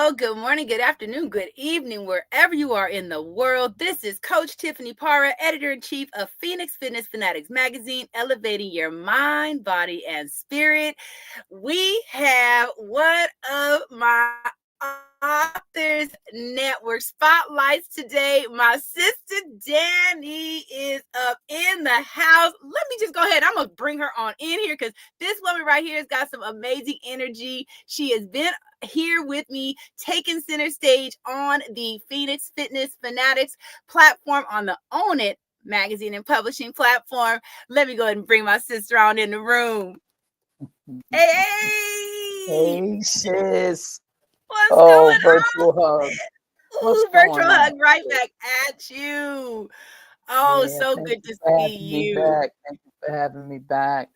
hello, good morning, good afternoon, good evening, wherever you are in the world. This is Coach Tiffany Parra, editor-in-chief of Phoenix Fitness Fanatics magazine, elevating your mind, body, and spirit. We have one of my Authors Network spotlights today. My sister Dani is up in the house. Let me just go ahead. I'm going to bring her on in here because this woman right here has got some amazing energy. She has been here with me, taking center stage on the Phoenix Fitness Fanatics platform, on the Own It magazine and publishing platform. Let me go ahead and bring my sister on in the room. Hey, sis. What's going virtual on? hug. What's Virtual going hug on? right back at you. Oh, Yeah, so thank good you to for see having me you. back. Thank you for having me back.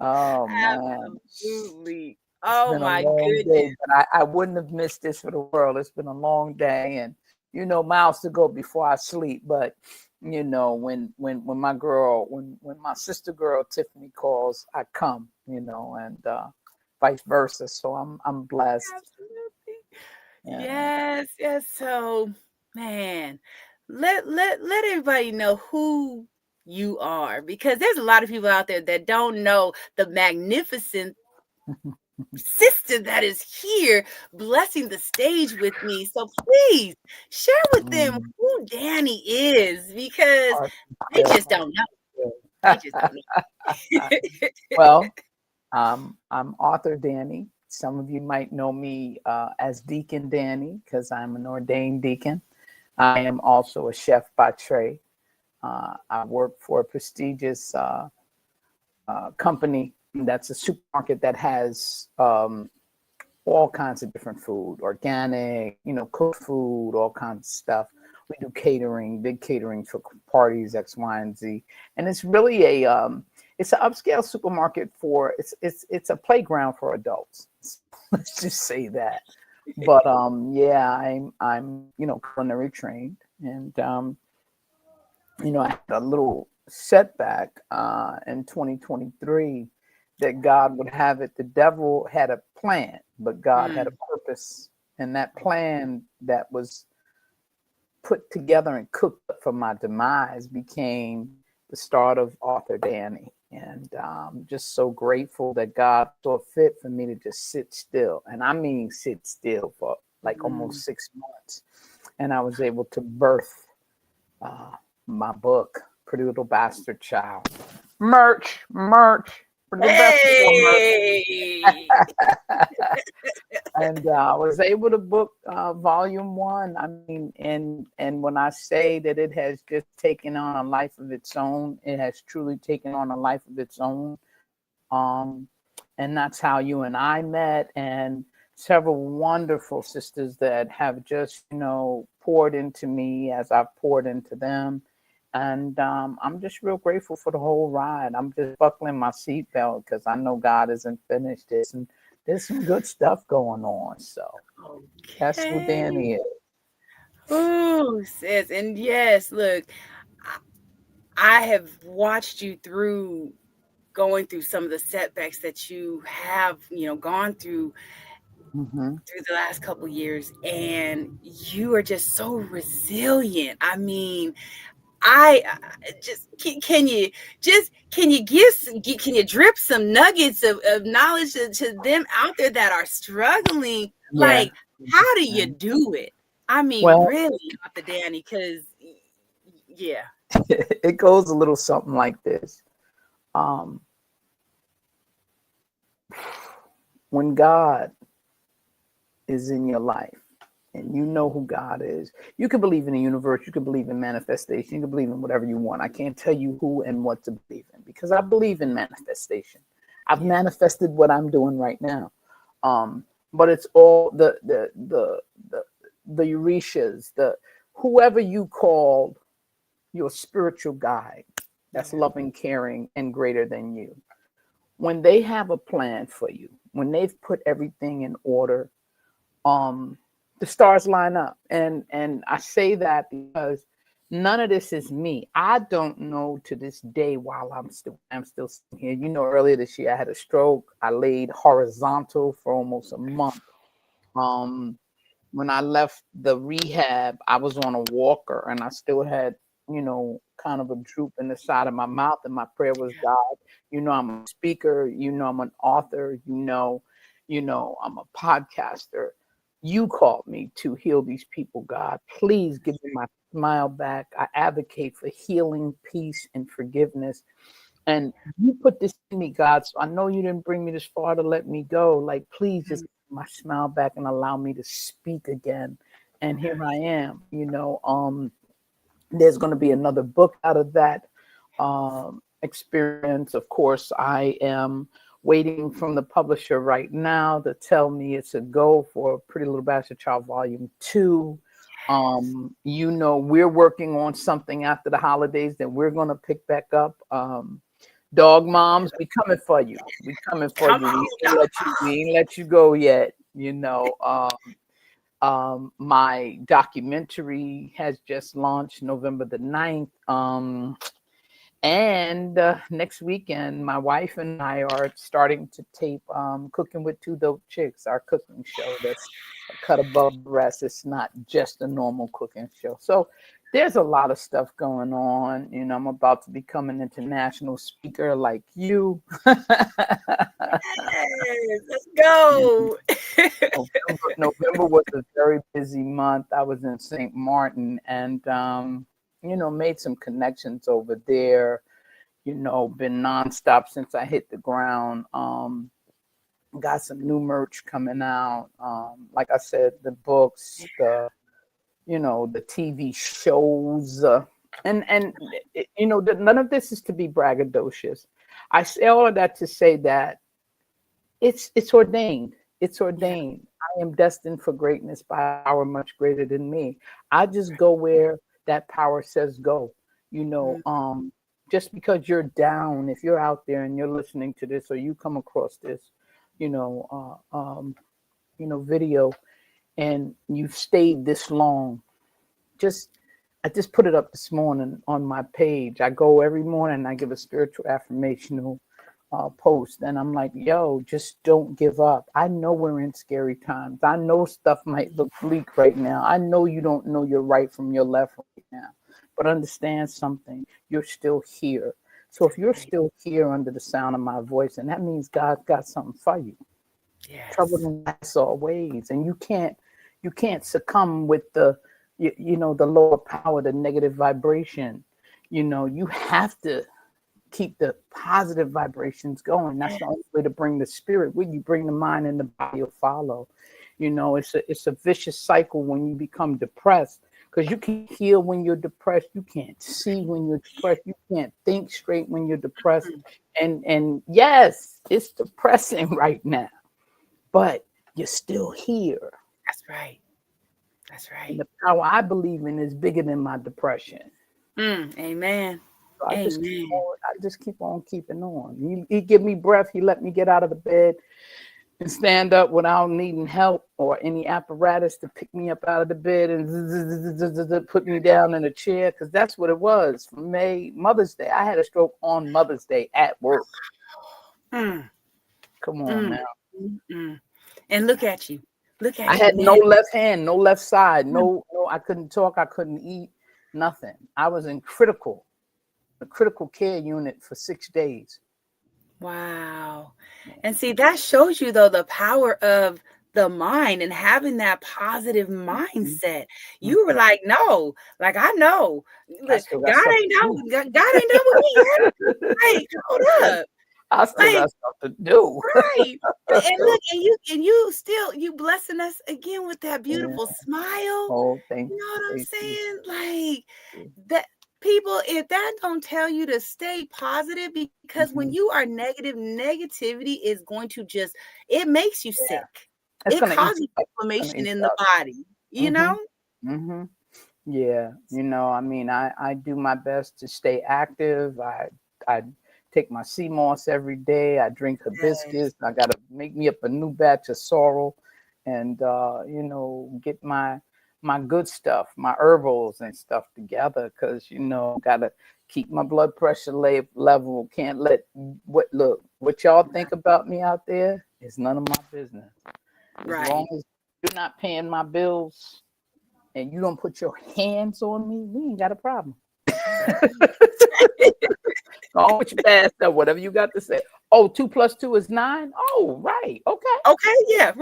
Oh man, Absolutely. it's Oh been a my long goodness. day, but I wouldn't have missed this for the world. It's been a long day, and miles to go before I sleep. But when my sister girl Tiffany calls, I come. And vice versa. So I'm blessed. Absolutely. Yeah. Yes. So, man, let everybody know who you are, because there's a lot of people out there that don't know the magnificent sister that is here blessing the stage with me. So please share with them Mm. who Dani is, because they Yeah. just don't know. They just don't know. Well, I'm Author Dani. Some of you might know me as Deacon Dani because I'm an ordained deacon. I am also a chef by trade. I work for a prestigious company that's a supermarket that has all kinds of different food, organic, cooked food, all kinds of stuff. We do catering, big catering for parties, X, Y, and Z, and it's really it's an upscale supermarket for it's a playground for adults. Let's just say that. But yeah, I'm culinary trained, and I had a little setback in 2023 that God would have it. The devil had a plan, but God had a purpose. And that plan that was put together and cooked up for my demise became the start of Author Dani. And I'm just so grateful that God saw fit for me to just sit still. And I mean, sit still for like almost 6 months. And I was able to birth my book, Pretty Little Bastard Child. Merch. The best Hey. And I was able to book volume 1. I mean, and when I say that it has just taken on a life of its own, it has truly taken on a life of its own. And that's how you and I met, and several wonderful sisters that have just, poured into me as I've poured into them. And I'm just real grateful for the whole ride. I'm just buckling my seatbelt because I know God isn't finished. There's some good stuff going on. So that's who Okay. Dani is. Oh, sis. And yes, look, I have watched you through going through some of the setbacks that you have, gone Mm-hmm. through the last couple years, and you are just so resilient. I mean, I just can you can you drip some nuggets of knowledge to them out there that are struggling? Yeah. Like, how do you do it? I mean, Well, really, Dr. Dani, because yeah. it goes a little something like this. Um, when God is in your life and you know who God is, you can believe in the universe, you can believe in manifestation, you can believe in whatever you want. I can't tell you who and what to believe in because I believe in manifestation. I've manifested what I'm doing right now. But it's all the Eurecias, the whoever you call your spiritual guide that's loving, caring, and greater than you. When they have a plan for you, when they've put everything in order, the stars line up. And I say that because none of this is me. I don't know to this day while I'm still sitting here. Earlier this year I had a stroke. I laid horizontal for almost a month. when I left the rehab, I was on a walker and I still had, kind of a droop in the side of my mouth. And my prayer was, God, I'm a speaker, I'm an author, I'm a podcaster. You called me to heal these people, God. Please give me my smile back. I advocate for healing, peace, and forgiveness. And you put this in me, God. So I know you didn't bring me this far to let me go. Like, please just give my smile back and allow me to speak again. And here I am, there's going to be another book out of that experience. Of course, I am waiting from the publisher right now to tell me it's a go for Pretty Little Bastard Child Volume 2. We're working on something after the holidays that we're going to pick back up. Dog moms, we coming for you. We coming for you. We ain't let you go yet. My documentary has just launched November the 9th. And next weekend, my wife and I are starting to tape Cooking with Two Dope Chicks, our cooking show that's a cut above the rest. It's not just a normal cooking show. So there's a lot of stuff going on. I'm about to become an international speaker like you. Yes, let's go. November was a very busy month. I was in St. Martin and, made some connections over there, been nonstop since I hit the ground. Got some new merch coming out. Like I said, the books, the TV shows, and none of this is to be braggadocious. I say all of that to say that it's ordained. It's ordained. Yeah. I am destined for greatness by power much greater than me. I just go where that power says go. Just because you're down, if you're out there and you're listening to this or you come across this, video and you've stayed this long, I just put it up this morning on my page. I go every morning, I give a spiritual affirmational post, and I'm like, yo, just don't give up. I know we're in scary times. I know stuff might look bleak right now. I know you don't know your right from your left right now, but understand something. You're still here. So if you're still here under the sound of my voice, and that means God's got something for you. Yes. Trouble in life always, and you can't succumb with the the lower power, the negative vibration. You have to keep the positive vibrations going. That's the only way to bring the spirit. When you bring the mind and the body will follow. It's a vicious cycle when you become depressed, because you can't heal when you're depressed. You can't see when you're depressed. You can't think straight when you're depressed. And yes, it's depressing right now, but you're still here. That's right. That's right. And the power I believe in is bigger than my depression. Amen. So I just keep on keeping on. He give me breath. He let me get out of the bed and stand up without needing help or any apparatus to pick me up out of the bed and put me down in a chair, because that's what it was for me. Mother's Day. I had a stroke on Mother's Day at work. Come on now. And look at you. I had no left hand, no left side, no, I couldn't talk, I couldn't eat, nothing. I was in critical care unit for 6 days. Wow. And see, that shows you, though, the power of the mind and having that positive mindset. You were like, no, like, I know. Look, God ain't done with me. Hey, hold up. I still got stuff to do. Right. And look, and you blessing us again with that beautiful smile. Oh, thank you. You know what I'm saying? Like that. People, if that don't tell you to stay positive, because when you are negative, negativity is going to it makes you sick. It causes inflammation in the body, you know? Yeah. I do my best to stay active. I take my sea moss every day. I drink hibiscus. I got to make me up a new batch of sorrel and, get my good stuff, my herbals and stuff together, because, got to keep my blood pressure level. Can't let what y'all think about me out there is none of my business. As long as you're not paying my bills and you don't put your hands on me, we ain't got a problem. Go on with your bad stuff, whatever you got to say. Oh, 2 + 2 is 9? Oh, right. Okay. Okay, yeah.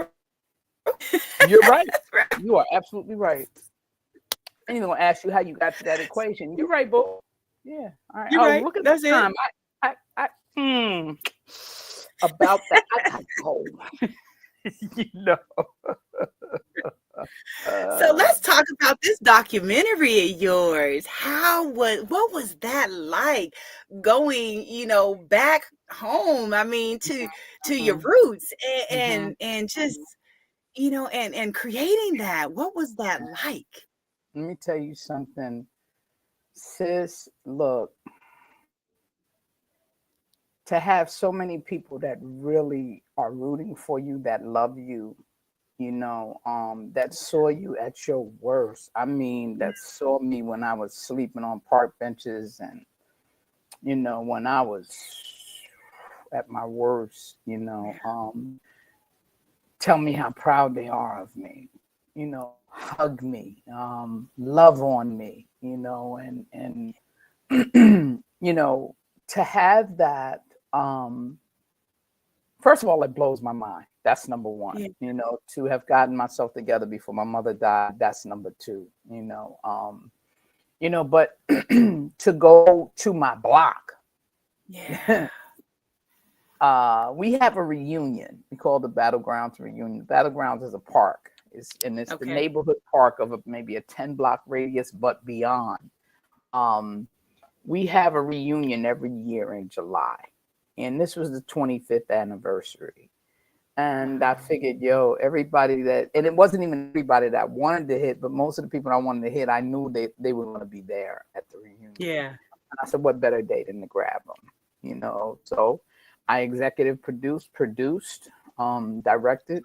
You're right. Right. You are absolutely right. And he's gonna ask you how you got to that equation. You're right, boo. Yeah. All right. You're Oh, right. look at the That's it. time. About that. I gotta go. you know. So let's talk about this documentary of yours. What was that like going, back home? I mean, to your Mhm, roots mhm. and just, and creating that. What was that like? Let me tell you something, sis. Look, to have so many people that really are rooting for you, that love you, that saw you at your worst. I mean, that saw me when I was sleeping on park benches and, when I was at my worst, tell me how proud they are of me, hug me, love on me, and to have that, first of all, it blows my mind. That's number one. Yeah. To have gotten myself together before my mother died, that's number two. But to go to my block, Yeah. we have a reunion. We call it the Battlegrounds reunion. Battlegrounds is a park. It's the Okay. neighborhood park of maybe a 10-block radius, but beyond. We have a reunion every year in July, and this was the 25th anniversary. And I Wow. figured, everybody and it wasn't even everybody that wanted to hit, but most of the people I wanted to hit, I knew they were going to be there at the reunion. Yeah. And I said, what better day than to grab them, So I executive produced, directed.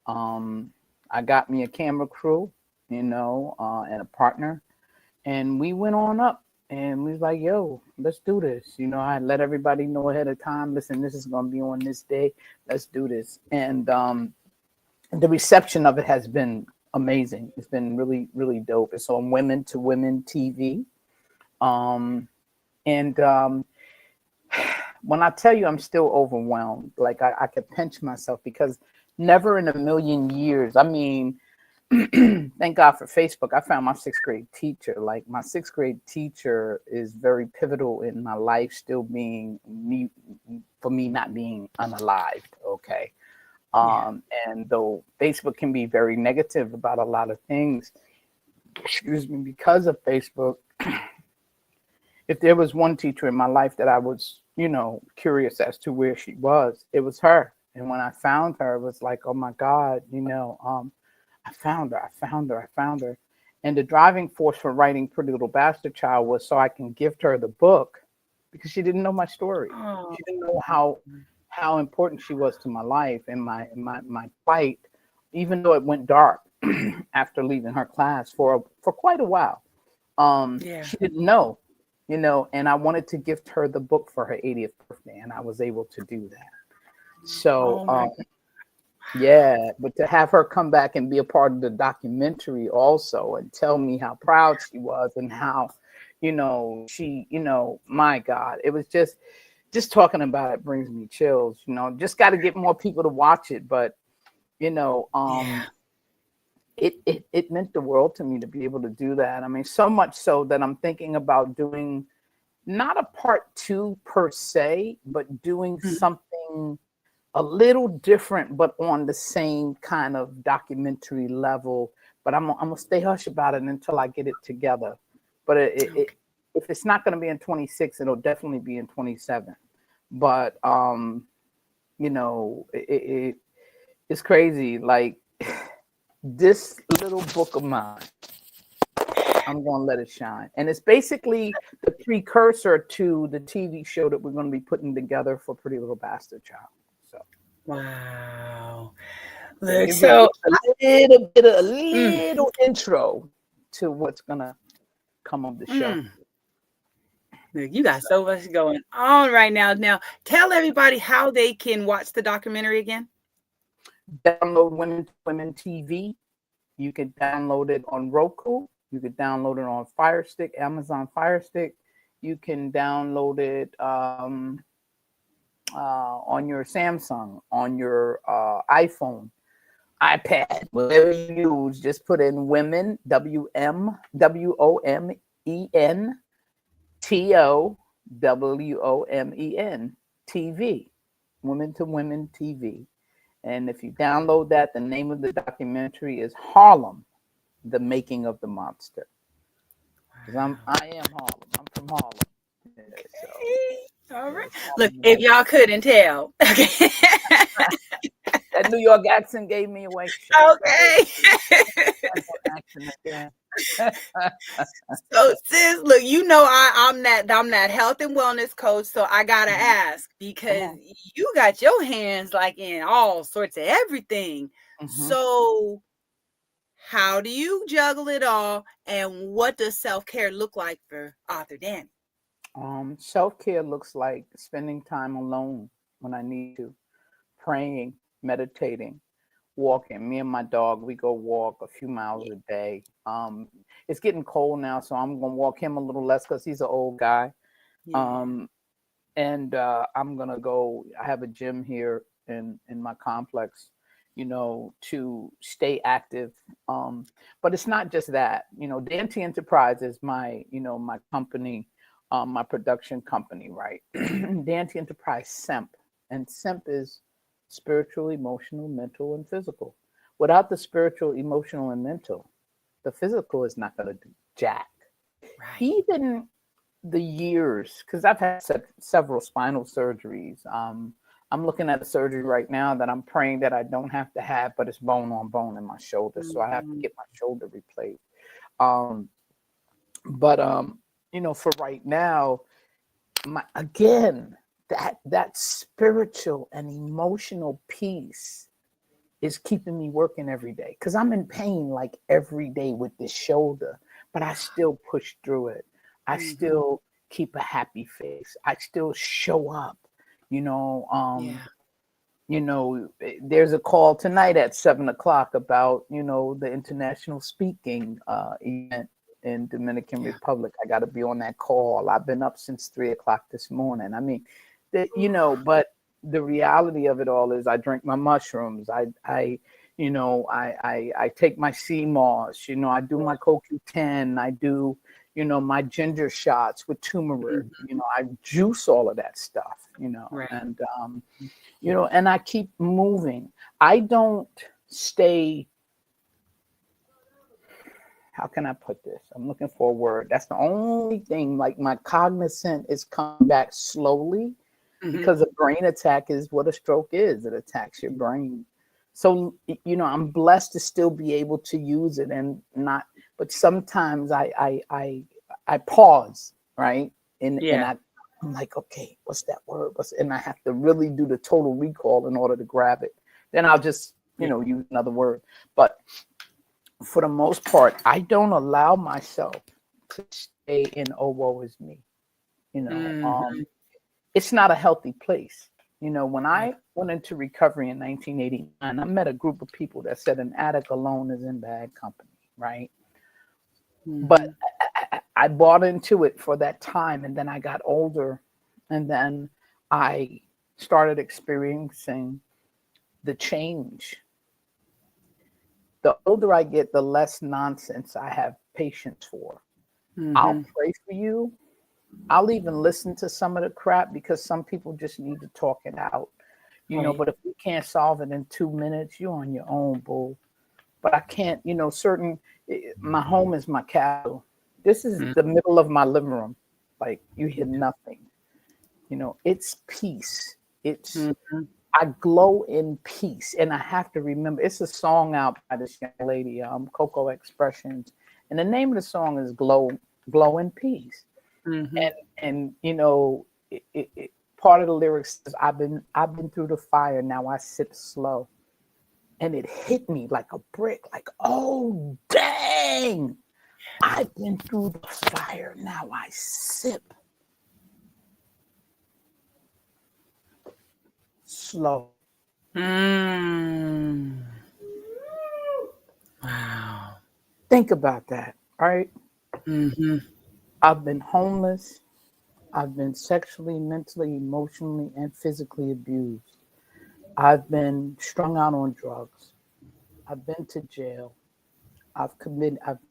I got me a camera crew, and a partner, and we went on up. And we was like, yo, let's do this. I let everybody know ahead of time. Listen, this is going to be on this day. Let's do this. And the reception of it has been amazing. It's been really, really dope. It's on Women to Women TV. And when I tell you I'm still overwhelmed, like I could pinch myself because never in a million years, I mean, thank God for Facebook. I found my 6th grade teacher. Like my 6th grade teacher is very pivotal in my life, still being me, for me not being unalived. Okay. Yeah. And though Facebook can be very negative about a lot of things, excuse me, because of Facebook, if there was one teacher in my life that I was, curious as to where she was, it was her. And when I found her, it was like, oh my God, I found her. I found her. And the driving force for writing Pretty Little Bastard Child was so I can gift her the book because she didn't know my story. Oh. She didn't know how important she was to my life and my plight, even though it went dark after leaving her class for quite a while. Yeah. She didn't know, and I wanted to gift her the book for her 80th birthday, and I was able to do that. So, Oh my. yeah, but to have her come back and be a part of the documentary also and tell me how proud she was and how, she, my God, it was just talking about it brings me chills, just got to get more people to watch it. But, Yeah. it meant the world to me to be able to do that. I mean, so much so that I'm thinking about doing not a part 2 per se, but doing Mhm. something a little different, but on the same kind of documentary level. But I'm gonna stay hush about it until I get it together. But Okay. if it's not going to be in 26, it'll definitely be in 27. But it's crazy. Like this little book of mine, I'm gonna let it shine, and it's basically the precursor to the TV show that we're going to be putting together for Pretty Little Bastard Child. So. Wow. So Look, give you so a mm, little intro to what's gonna come of the show. mm. Look, you got so much going on right now. Now, tell everybody how they can watch the documentary again. Download Women TV. You can download it on Roku. You can download it on Fire Stick, Amazon Fire Stick. You can download it on your Samsung, on your iPhone, iPad, whatever you use. Just put in Women, WOMEN TV, Women to Women TV. And if you download that, the name of the documentary is Harlem, The Making of the Monster. Because I am Harlem. I'm from Harlem. Yeah, so, all right. Look, if y'all couldn't tell. Okay. That New York accent gave me away. Okay. Accent again. So sis, look, you know I'm that health and wellness coach, so I gotta ask, because you got your hands like in all sorts of everything. So how do you juggle it all, and what does self-care look like for Author Dani? Self-care looks like spending time alone when I need to, praying, meditating, walking. Me and my dog, we go walk a few miles a day. It's getting cold now, so I'm gonna walk him a little less because he's an old guy. And I'm gonna go. I have a gym here in my complex, to stay active. But it's not just that. Dante Enterprise is my company, my production company, right? Dante Enterprise SEMP, and SEMP is spiritual, emotional, mental, and physical. Without the spiritual, emotional, and mental, the physical is not going to do jack. Right. Even the years, because I've had several spinal surgeries. I'm looking at a surgery right now that I'm praying that I don't have to have, but it's bone on bone in my shoulder, so I have to get my shoulder replaced. For right now, that spiritual and emotional piece is keeping me working every day, because I'm in pain like every day with this shoulder, but I still push through it. I still keep a happy face. I still show up, there's a call tonight at 7:00 about, the international speaking event in Dominican Republic. I got to be on that call. I've been up since 3:00 this morning. I mean, but the reality of it all is I drink my mushrooms. I take my sea moss, I do my CoQ10, I do, my ginger shots with turmeric, I juice all of that stuff, right. And, and I keep moving. I don't stay. How can I put this? I'm looking for a word. That's the only thing, like my cognizant is coming back slowly, because a brain attack is what a stroke is. It attacks your brain. So, I'm blessed to still be able to use it and not, but sometimes I pause, right? And I'm like, okay, what's that word? And I have to really do the total recall in order to grab it. Then I'll just, use another word. But for the most part, I don't allow myself to stay in, oh, woe is me. It's not a healthy place. When I went into recovery in 1989, I met a group of people that said an addict alone is in bad company, right? But I bought into it for that time, and then I got older, and then I started experiencing the change. The older I get, the less nonsense I have patience for. I'll pray for you. I'll even listen to some of the crap, because some people just need to talk it out, but if you can't solve it in 2 minutes, you're on your own, boo. But I can't, my home is my castle. This is the middle of my living room. Like, you hear nothing, it's peace. It's, I glow in peace. And I have to remember, it's a song out by this young lady, Coco Expressions. And the name of the song is Glow in Peace. And part of the lyrics says, I've been through the fire, now I sip slow. And it hit me like a brick, like, oh, dang, I've been through the fire, now I sip slow. Mm. Wow. Think about that, right? Mm-hmm. I've been homeless. I've been sexually, mentally, emotionally, and physically abused. I've been strung out on drugs. I've been to jail. I've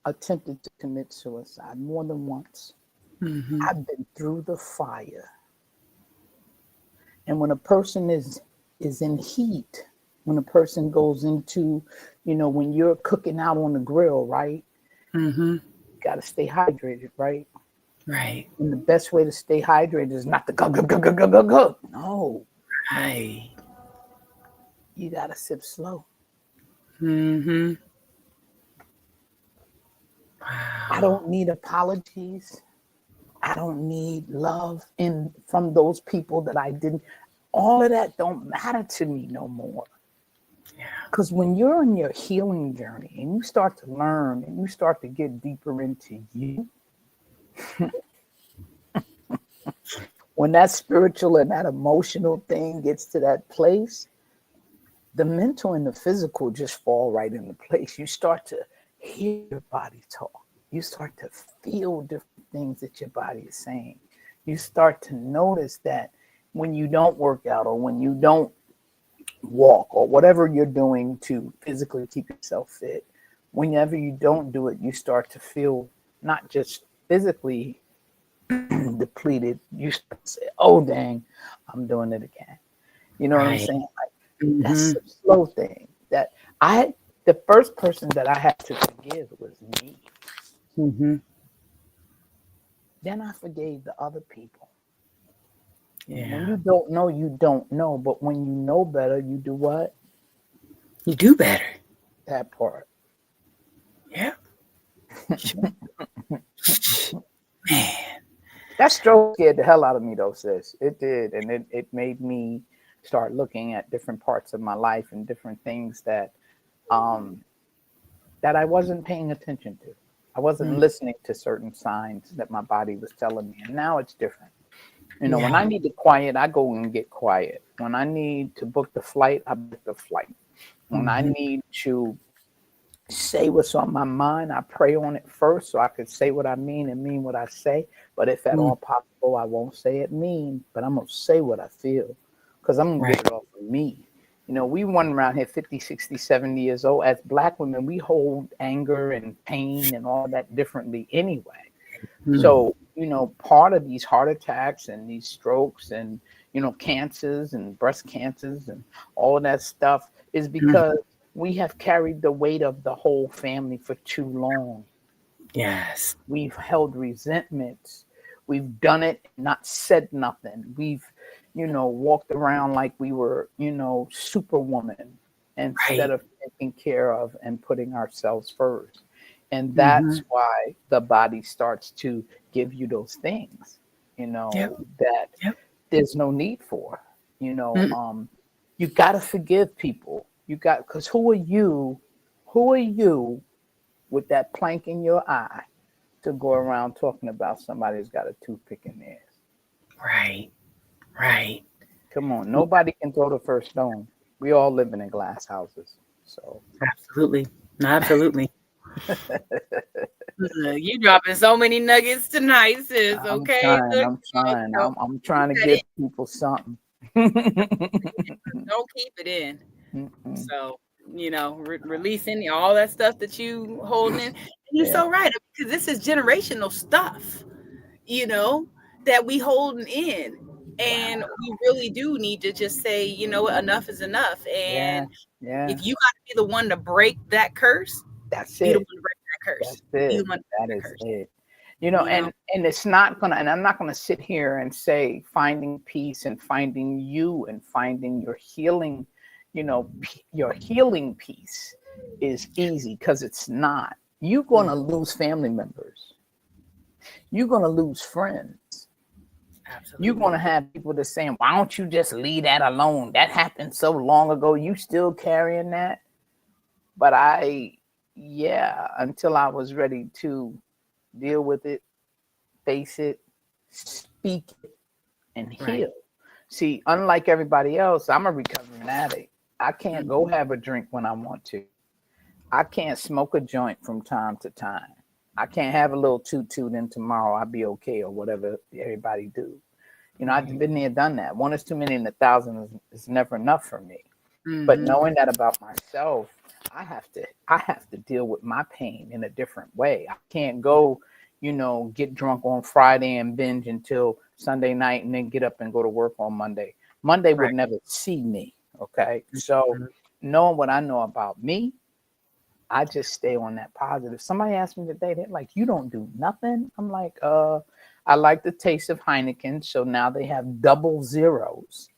attempted to commit suicide more than once. Mm-hmm. I've been through the fire. And when a person is in heat, when a person goes into, when you're cooking out on the grill, right? Mm-hmm. You got to stay hydrated, right? Right. And the best way to stay hydrated is not to go, go, go, go, go, go, go. No, Right. you got to sip slow. Mm-hmm. I Wow. don't need apologies. I don't need love in from those people that I didn't. All of that don't matter to me no more. Yeah. Because when you're on your healing journey and you start to learn and you start to get deeper into you, when that spiritual and that emotional thing gets to that place, the mental and the physical just fall right into place. You start to hear your body talk. You start to feel different things that your body is saying. You start to notice that when you don't work out or when you don't walk or whatever you're doing to physically keep yourself fit, whenever you don't do it, you start to feel not just physically depleted. You start to say, oh, dang, I'm doing it again. You know what I'm Right. saying? Like, Mm-hmm. that's a slow thing. That the first person that I had to forgive was me. Mm-hmm. Then I forgave the other people. When Yeah. you don't know, you don't know. But when you know better, you do what? You do better. That part. Yeah. Man. That stroke scared the hell out of me, though, sis. It did. And it made me start looking at different parts of my life and different things um, that I wasn't paying attention to. I wasn't Mm. listening to certain signs that my body was telling me. And now it's different. When Yeah. I need to quiet, I go and get quiet. When I need to book the flight, I book the flight. When I Mm-hmm. need to say what's on my mind, I pray on it first so I can say what I mean and mean what I say. But if at Mm. all possible, I won't say it mean, but I'm going to say what I feel because I'm going to Right. get it off of me. We run around here 50, 60, 70 years old. As Black women, we hold anger and pain and all that differently anyway. Mm. So, part of these heart attacks and these strokes and, cancers and breast cancers and all of that stuff is Mm. because we have carried the weight of the whole family for too long. Yes. We've held resentments. We've done it and not said nothing. We've, walked around like we were, superwoman instead Right. of taking care of and putting ourselves first. And Mm-hmm. that's why the body starts to give you those things, Yep. that Yep. there's no need for. Mm. You got to forgive people. Because who are you? Who are you with that plank in your eye to go around talking about somebody who's got a toothpick in theirs? Right. Right. Come on, nobody can throw the first stone. We all living in glass houses. So Absolutely. Absolutely. You dropping so many nuggets tonight, sis. I'm Okay. trying. Look, I'm trying. don't I'm trying to keep give it people something. in. Don't keep it in. Mm-mm. So, releasing all that stuff that you holding in. And you're Yeah, so right, because this is generational stuff, you know, that we holding in. And wow. we really do need to just say, what, enough is enough. Yeah, And yeah. if you got to be the one to break that curse, That's be the it. one to break that curse. That's Be the it. one to That break that is curse. it. You know? And it's not gonna. And I'm not gonna sit here and say finding peace and finding you and finding your healing. Your healing piece is easy because it's not. You're Mm, gonna lose family members. You're gonna lose friends. You're absolutely. gonna have people that saying, "Why don't you just leave that alone? That happened so long ago. You still carrying that?" But yeah, until I was ready to deal with it, face it, speak it, and Right. heal. See, unlike everybody else, I'm a recovering addict. I can't go have a drink when I want to. I can't smoke a joint from time to time. I can't have a little toot and tomorrow I'll be okay or whatever everybody do. You know, I've been there, done that. One is too many and 1,000 is never enough for me. But knowing that about myself, I have to deal with my pain in a different way. I can't go, you know, get drunk on Friday and binge until Sunday night and then get up and go to work on Monday. Monday would never see me. Okay. So knowing what I know about me, I just stay on that positive. Somebody asked me today, they're like, you don't do nothing. I'm like, I like the taste of Heineken. So now they have double zeros.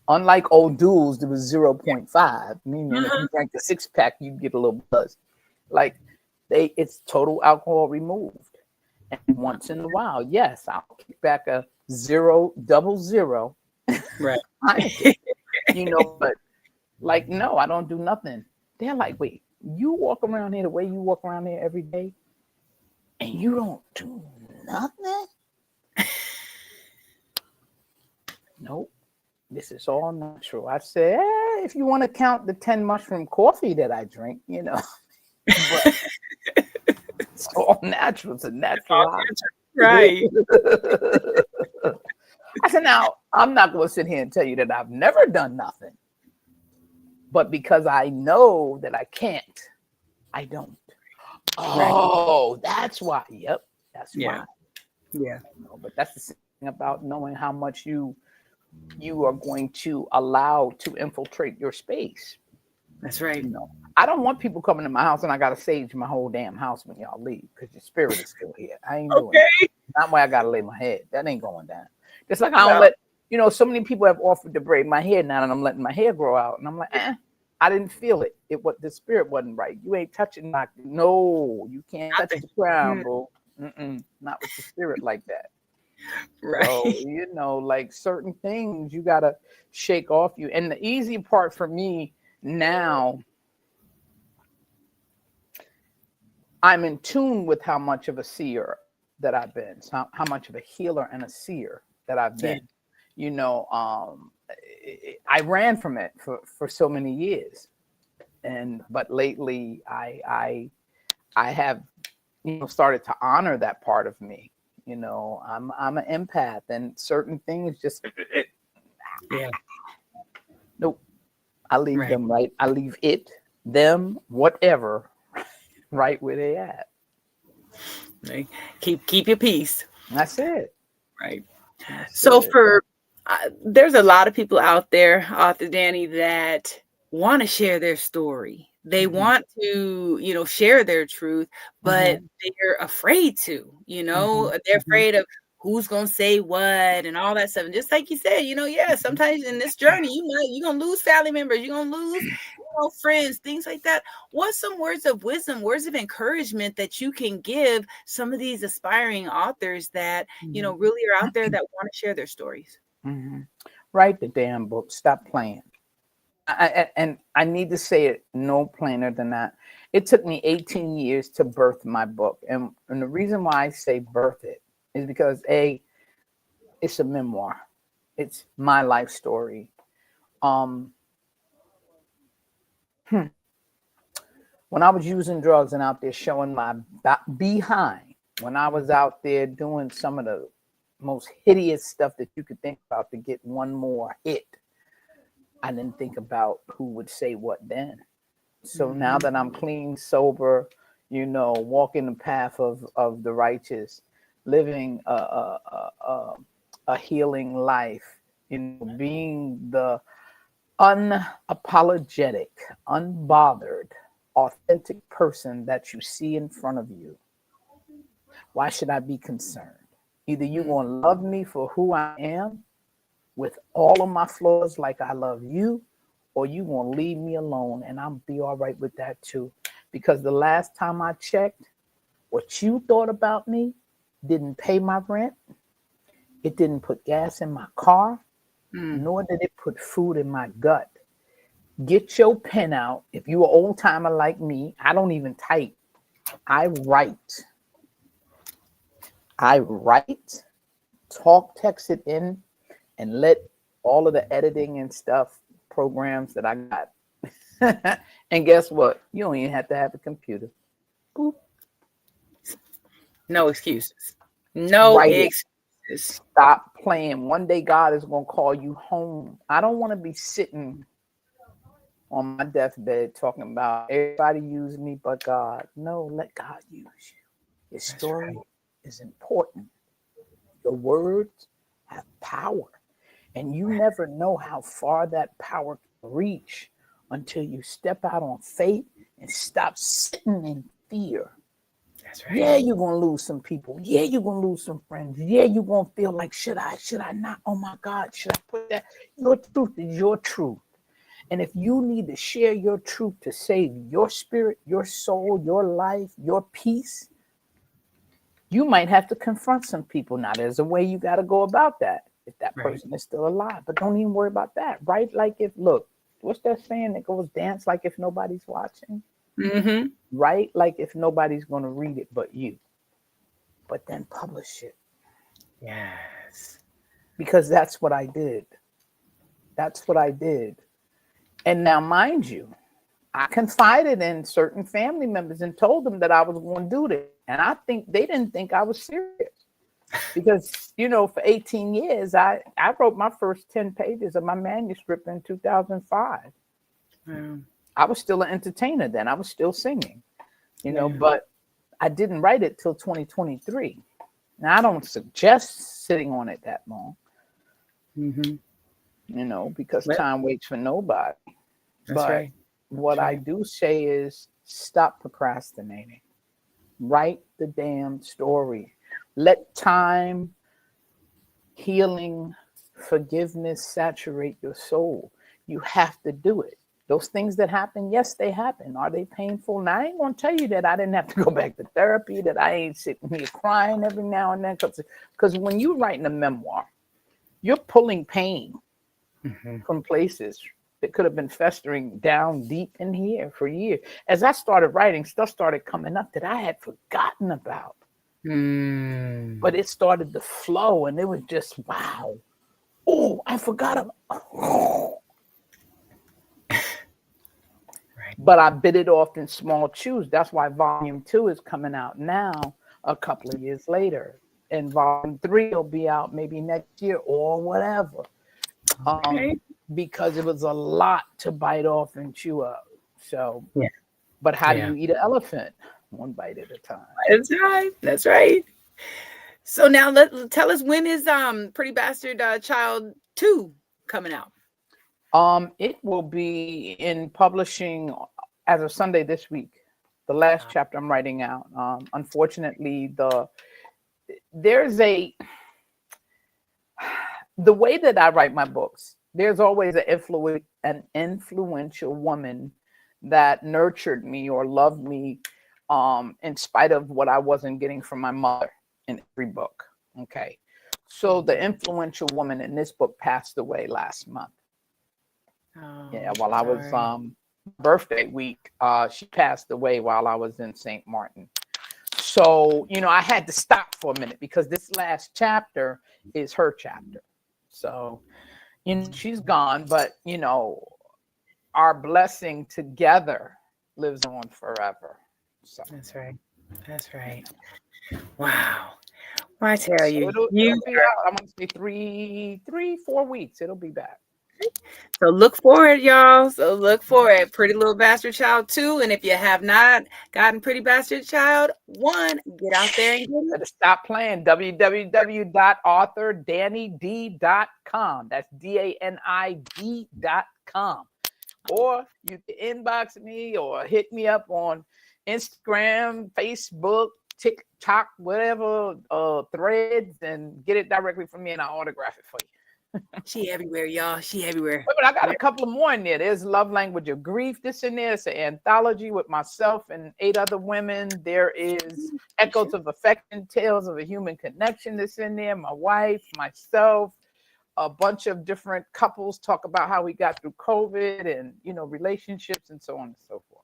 Unlike old duels, there was 0.5. Meaning if you drank the 6-pack, you get a little buzz. Like it's total alcohol removed. And once in a while, yes, I'll kick back a double zero. Right. You know, but like, no, I don't do nothing. They're like, wait, you walk around here the way you walk around here every day and you don't do nothing? Nope. This is all natural. I said, if you want to count the 10 mushroom coffee that I drink, you know, but it's all natural. It's a natural. Right. I said, now, I'm not going to sit here and tell you that I've never done nothing. But because I know that I can't, I don't. Oh, that's why. Yep, that's why. Yeah. But that's the thing about knowing how much you are going to allow to infiltrate your space. That's right. You know, I don't want people coming to my house and I got to sage my whole damn house when y'all leave because your spirit is still here. I ain't doing it. Not where I got to lay my head. That ain't going down. Just like I don't let, you know, so many people have offered to braid my hair now and I'm letting my hair grow out. And I'm like, I didn't feel it. The spirit wasn't right. You ain't touching my, no, you can't touch the crown, bro. Not with the spirit like that. Right. So, you know, like certain things you got to shake off you. And the easy part for me now, I'm in tune with how much of a seer that I've been, so how much of a healer and a seer that I've been. You know, I ran from it for so many years, but lately I have, you know, started to honor that part of me. You know, I'm an empath, and certain things just nope. I leave them right. I leave them, whatever, right where they at. Right. Keep your peace. That's it. Right. So there's a lot of people out there, Author Dani, that want to share their story. They want to, you know, share their truth, but they're afraid to, you know, they're afraid of who's going to say what and all that stuff. And just like you said, you know, sometimes in this journey, you're going to lose family members, you're going to lose, you know, friends, things like that. What's some words of wisdom, words of encouragement that you can give some of these aspiring authors that, you know, really are out there that want to share their stories? Write the damn book. Stop playing. And I need to say it no plainer than that. It took me 18 years to birth my book. And the reason why I say birth it is because it's a memoir. It's my life story. When I was using drugs and out there showing my behind, when I was out there doing some of the most hideous stuff that you could think about to get one more hit, I didn't think about who would say what then. So now that I'm clean, sober, you know, walking the path of the righteous, living a healing life, you know, being the unapologetic, unbothered, authentic person that you see in front of you, why should I be concerned? Either you're going to love me for who I am with all of my flaws like I love you, or you going to leave me alone, and I'll be all right with that too. Because the last time I checked, what you thought about me didn't pay my rent. It didn't put gas in my car, nor did it put food in my gut. Get your pen out. If you're an old timer like me, I don't even type. I write, talk, text it in, and let all of the editing and stuff programs that I got And guess what? You don't even have to have a computer. Boop. No excuses. No Write it. excuses. Stop playing. One day God is going to call you home. I don't want to be sitting on my deathbed talking about everybody use me but God. No, let God use you. Your story is important. Your words have power. And you never know how far that power can reach until you step out on faith and stop sitting in fear. That's right. Yeah, you're going to lose some people. Yeah, you're going to lose some friends. Yeah, you're going to feel like, should I not? Oh my God, should I put that? Your truth is your truth. And if you need to share your truth to save your spirit, your soul, your life, your peace, you might have to confront some people. Now, there's a way you got to go about that if that person is still alive. But don't even worry about that. Right? Like if, look, what's that saying that goes, dance like if nobody's watching? Mm-hmm. Right? Like if nobody's going to read it but you. But then publish it. Yes. Because that's what I did. That's what I did. And now, mind you, I confided in certain family members and told them that I was going to do this. And I think they didn't think I was serious. Because, you know, for 18 years, I wrote my first 10 pages of my manuscript in 2005. I was still an entertainer then. I was still singing, you know, but I didn't write it till 2023. Now, I don't suggest sitting on it that long, you know, because time waits for nobody. But what I do say is stop procrastinating. Write the damn story. Let time, healing, forgiveness saturate your soul. You have to do it. Those things that happen, yes, they happen. Are they painful? Now, I ain't going to tell you that I didn't have to go back to therapy, that I ain't sitting here crying every now and then. Because when you're writing a memoir, you're pulling pain from places that could have been festering down deep in here for years. As I started writing, stuff started coming up that I had forgotten about. But it started to flow, and it was just, wow. Oh, I forgot about. But I bit it off in small chews. That's why volume 2 is coming out now, a couple of years later. And volume 3 will be out maybe next year or whatever. Because it was a lot to bite off and chew up. So, but how do you eat an elephant? One bite at a time. That's right. That's right. So now tell us, when is Pretty Bastard Child 2 coming out? It will be in publishing as of Sunday this week. The last chapter I'm writing out. Unfortunately, there's the way that I write my books, there's always an influential woman that nurtured me or loved me in spite of what I wasn't getting from my mother in every book. Okay. So the influential woman in this book passed away last month. While I was birthday week, she passed away while I was in St. Martin. So, you know, I had to stop for a minute because this last chapter is her chapter. So, you know, she's gone, but, you know, our blessing together lives on forever. So. That's right. That's right. Wow. Well, I tell you, it'll be out. I'm going to say 4 weeks. It'll be back. So look for it, y'all. So look for it. Pretty Little Bastard Child 2. And if you have not gotten Pretty Bastard Child 1, get out there and get it. Better stop playing. www.authordanid.com. That's DANID.com. Or you can inbox me or hit me up on Instagram, Facebook, TikTok, whatever, Threads, and get it directly from me and I'll autograph it for you. She everywhere, y'all. She everywhere. But I got a couple of more in there. There's Love Language of Grief. This in there. It's an anthology with myself and 8 other women. There is Echoes of Affection, Tales of a Human Connection. That's in there. My wife, myself, a bunch of different couples talk about how we got through COVID and, you know, relationships and so on and so forth.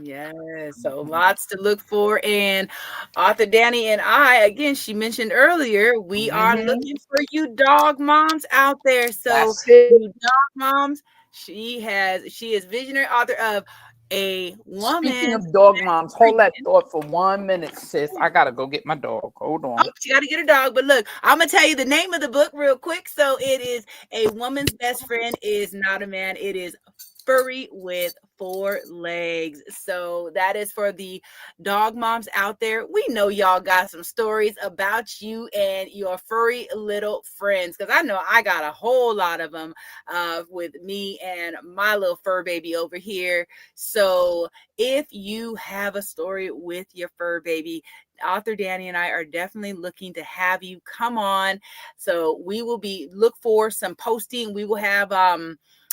Yes, so lots to look for. And Author Dani and I, again, she mentioned earlier, we are looking for you dog moms out there. So you dog moms, She is visionary author of A Speaking Woman's of dog moms, hold that thought for 1 minute, sis. I gotta go get my dog. Hold Oh, on. she got to get a dog. But look, I'm going to tell you the name of the book real quick. So it is A Woman's Best Friend is Not a Man. It is Furry with 4 Legs. So that is for the dog moms out there. We know y'all got some stories about you and your furry little friends, because I know I got a whole lot of them with me and my little fur baby over here. So if you have a story with your fur baby, Author Dani and I are definitely looking to have you come on. So we will look for some posting. We will have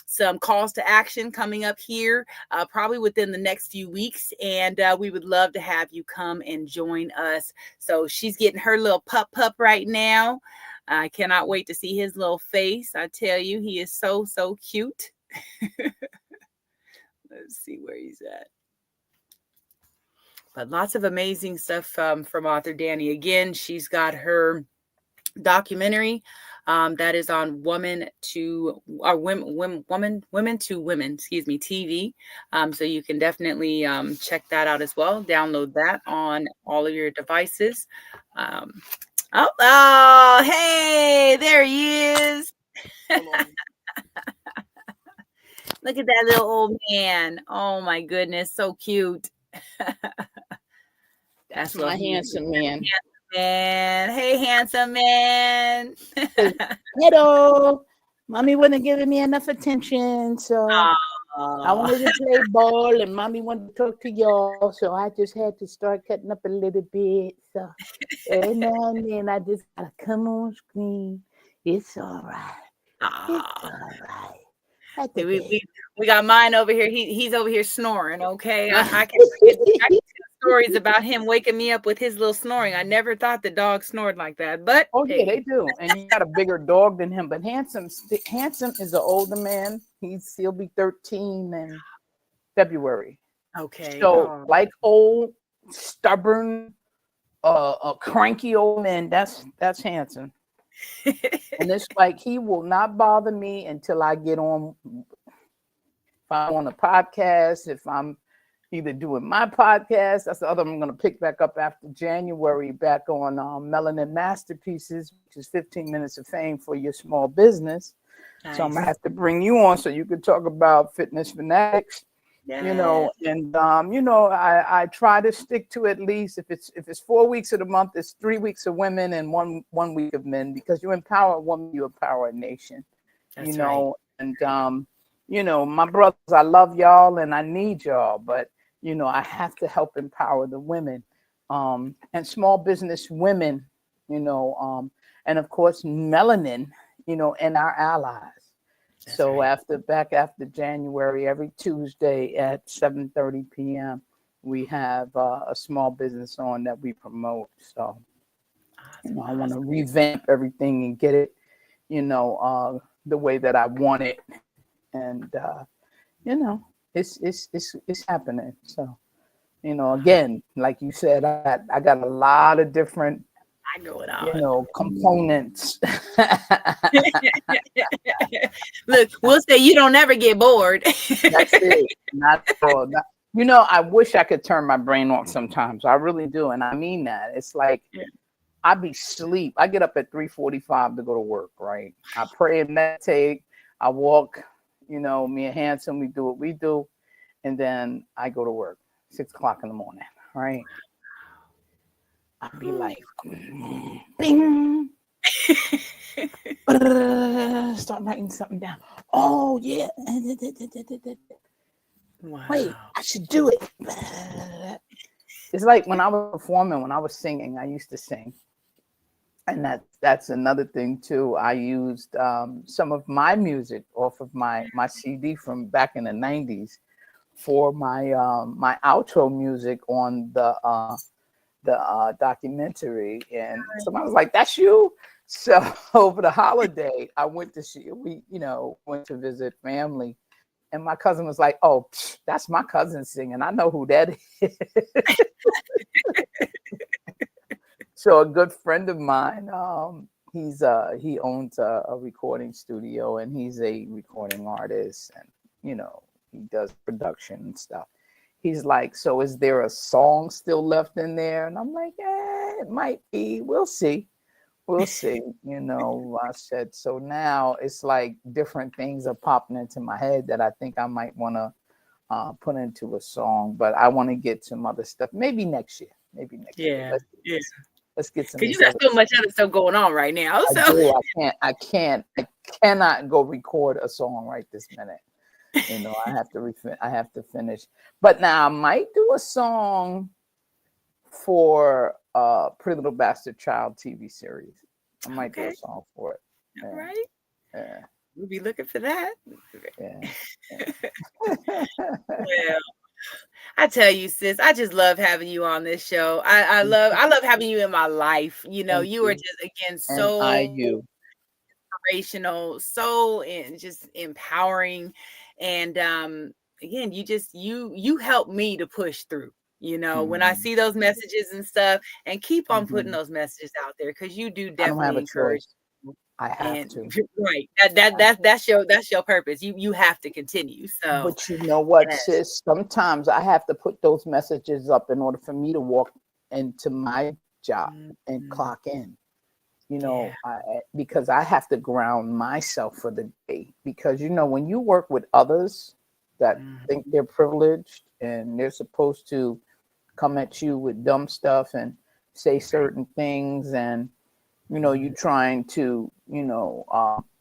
some calls to action coming up here probably within the next few weeks, and we would love to have you come and join us. So she's getting her little pup right now. I cannot wait to see his little face. I tell you, he is so cute. Let's see where he's at. But lots of amazing stuff from Author Dani. Again, she's got her documentary that is on Women to Women TV. So you can definitely check that out as well. Download that on all of your devices. Hey, there he is. Look at that little old man. Oh my goodness, so cute. That's my handsome man. Hey, handsome man. Hello. Mommy wasn't giving me enough attention, so I wanted to play ball, and mommy wanted to talk to y'all, so I just had to start cutting up a little bit. So every now and then I just gotta come on screen. It's all right. It's all right. We got mine over here. He's over here snoring. Okay, I can stories about him waking me up with his little snoring. I never thought the dog snored like that, but yeah, they do. And you got a bigger dog than him. But Handsome is an older man. He'll be 13 in February. Okay. So like old, stubborn, cranky old man. That's Handsome. And it's like he will not bother me until I get on. If I'm on a podcast, if I'm either doing my podcast, that's the other I'm going to pick back up after January, back on Melanin Masterpieces, which is 15 minutes of fame for your small business. Nice. So I'm going to have to bring you on so you can talk about fitness fanatics. Yes. You know, and I try to stick to at least if it's 4 weeks of the month, it's 3 weeks of women and one week of men, because you empower a woman, you empower a nation. That's you know, right. And my brothers, I love y'all and I need y'all, but I have to help empower the women, and small business women, and of course melanin, and our allies. That's so right. After January, every Tuesday at 7:30 p.m., we have a small business on that we promote. So, I want to revamp everything and get it, the way that I want it, and it's happening. So, again, like you said, I got a lot of different. Components. Look, we'll say you don't ever get bored. That's it. Not at all. I wish I could turn my brain off sometimes. I really do. And I mean that. It's like I be asleep. I get up at 3:45 to go to work, right? I pray and meditate. I walk, me and Handsome, we do what we do. And then I go to work 6 o'clock in the morning, right? I'd be like, bing, start writing something down. Oh, yeah. Wow. Wait, I should do it. It's like when I was performing, when I was singing, I used to sing. And that's another thing, too. I used some of my music off of my CD from back in the 90s for my outro music on the documentary, and somebody was like, "That's you." So over the holiday, I went to went to visit family, and my cousin was like, "Oh, that's my cousin singing. I know who that is." So a good friend of mine, he owns a recording studio, and he's a recording artist, and he does production and stuff. He's like, so is there a song still left in there? And I'm like, it might be. We'll see. We'll see. I said, so now it's like different things are popping into my head that I think I might want to put into a song, but I want to get some other stuff. Maybe next year. Maybe next year. Yeah. Let's get some. Because you got so much other stuff going on right now. I do. I cannot go record a song right this minute. I have to finish. But now I might do a song for Pretty Little Bastard Child TV series. I might do a song for it. Yeah. All right. Yeah. We'll be looking for that. Yeah. Well, I tell you, sis, I just love having you on this show. I love having you in my life. You are just, again, so inspirational, so just empowering. And again, you help me to push through. When I see those messages and stuff, and keep on putting those messages out there, because you do definitely encourage. I have to. Right. That's your purpose. You have to continue. So, but you know what, sis? Sometimes I have to put those messages up in order for me to walk into my job and clock in. Because I have to ground myself for the day. Because when you work with others that think they're privileged and they're supposed to come at you with dumb stuff and say certain things, and you trying to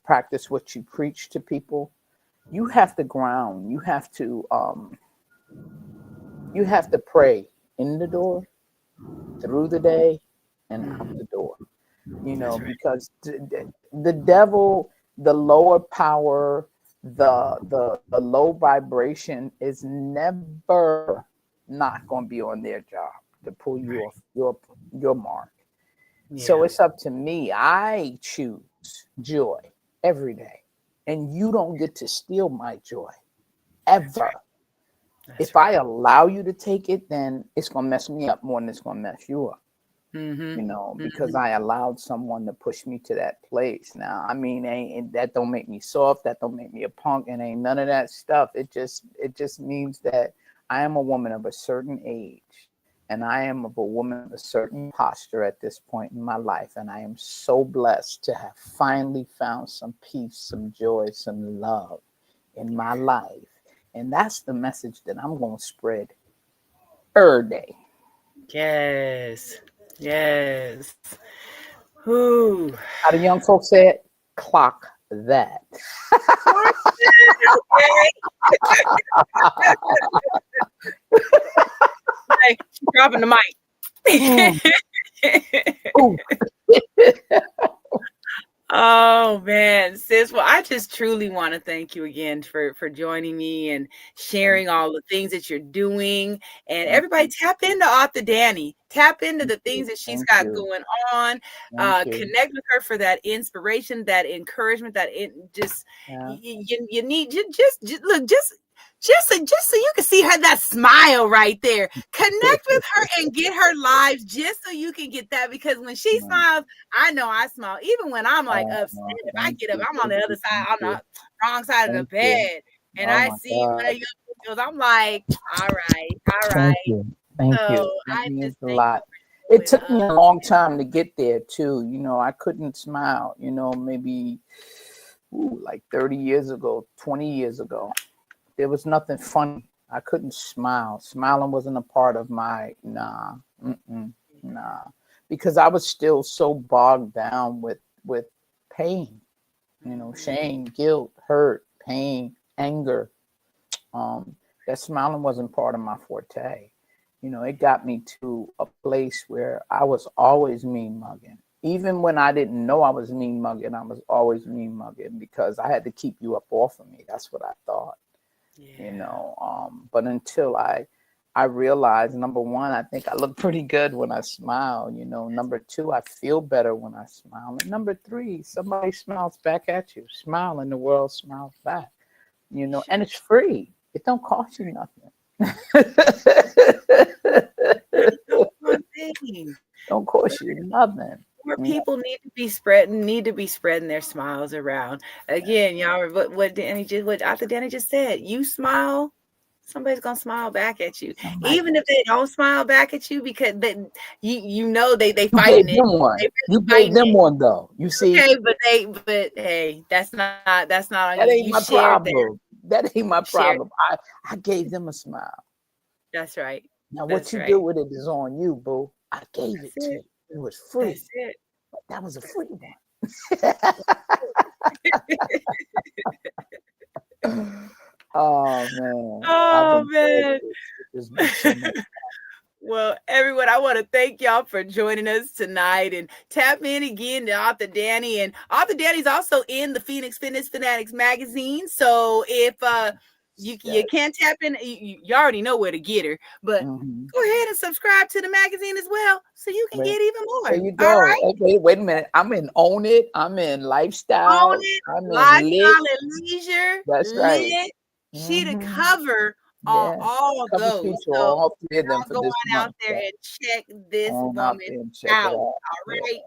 practice what you preach to people, you have to ground. You have to pray in the door, through the day, and out the door. Because the devil, the lower power, the low vibration is never not going to be on their job to pull you off your mark. Yeah. So it's up to me. I choose joy every day, and you don't get to steal my joy ever. If I allow you to take it, then it's going to mess me up more than it's going to mess you up. Because I allowed someone to push me to that place. Now, I mean, that don't make me soft. That don't make me a punk. And ain't none of that stuff. It just means that I am a woman of a certain age, and I am of a woman of a certain posture at this point in my life. And I am so blessed to have finally found some peace, some joy, some love in my life. And that's the message that I'm going to spread every day. Yes. Ooh. How the young folks say it? Clock that. Hey, dropping the mic. Oh man, sis. Well, I just truly want to thank you again for joining me and sharing all the things that you're doing. And everybody, tap into Author Dani. Tap into the things that she's got going on. Connect with her for that inspiration, that encouragement, you need just so you can see her, that smile right there. Connect with her and get her lives just so you can get that, because when she smiles, I know I smile. Even when I'm like upset, if I get up, I'm on the other side, I'm the wrong side of the bed, and I see one of your videos, I'm like, all right. Thank you. That means a lot. It took me a long time to get there too. I couldn't smile, maybe like 30 years ago, 20 years ago. There was nothing funny. I couldn't smile. Smiling wasn't a part of my nah. Because I was still so bogged down with pain, shame, guilt, hurt, pain, anger. That smiling wasn't part of my forte. It got me to a place where I was always mean mugging. Even when I didn't know I was mean mugging, I was always mean mugging because I had to keep you up off of me. That's what I thought. But until I realized, number one, I think I look pretty good when I smile. Number two, I feel better when I smile. And number three, somebody smiles back at you. Smile and the world smiles back. And it's free. It don't cost you nothing. Don't cost you nothing. More people need to be spreading their smiles around. Again, y'all, what Author Dani just said, you smile, somebody's gonna smile back at you. Even if they don't smile back at you, because you know they fighting it. You gave them one though. You see, okay, but hey, that's not on that you. ain't You my shared problem. That ain't my shared. problem. I gave them a smile. That's right. Now what That's you right. do with it is on you, boo. I gave That's it to it. you. It was free. That's it. That was a free one. Oh man. Oh man. It's been so much. Well, everyone, I want to thank y'all for joining us tonight, and tap in again to Author Dani. And Author Dani's also in the Phoenix Fitness Fanatics magazine. So if you can't tap in, you already know where to get her. But go ahead and subscribe to the magazine as well, so you can get even more. There you go. All right. Okay, wait a minute. I'm in Own It. I'm in Lifestyle. Own It, I'm in Lifestyle Lit. and Leisure. That's right. Lit. She the cover Yeah. on all Cover those. feature So on all three of them for go this on month. out there and check this On woman check out. it out. All right.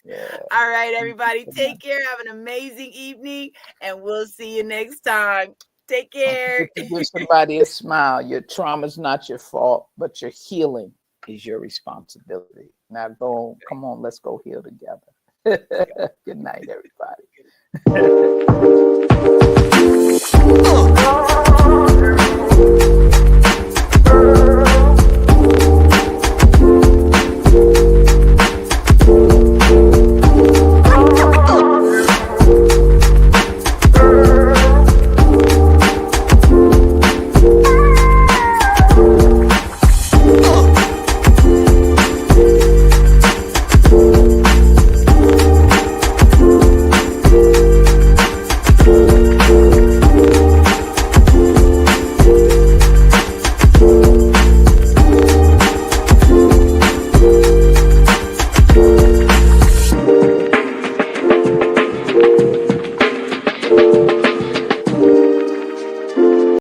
Yeah. All right, everybody. Take care. Have an amazing evening, and we'll see you next time. Take care. Give somebody a smile. Your trauma's not your fault, but your healing is your responsibility. Now come on, let's go heal together. Good night, everybody.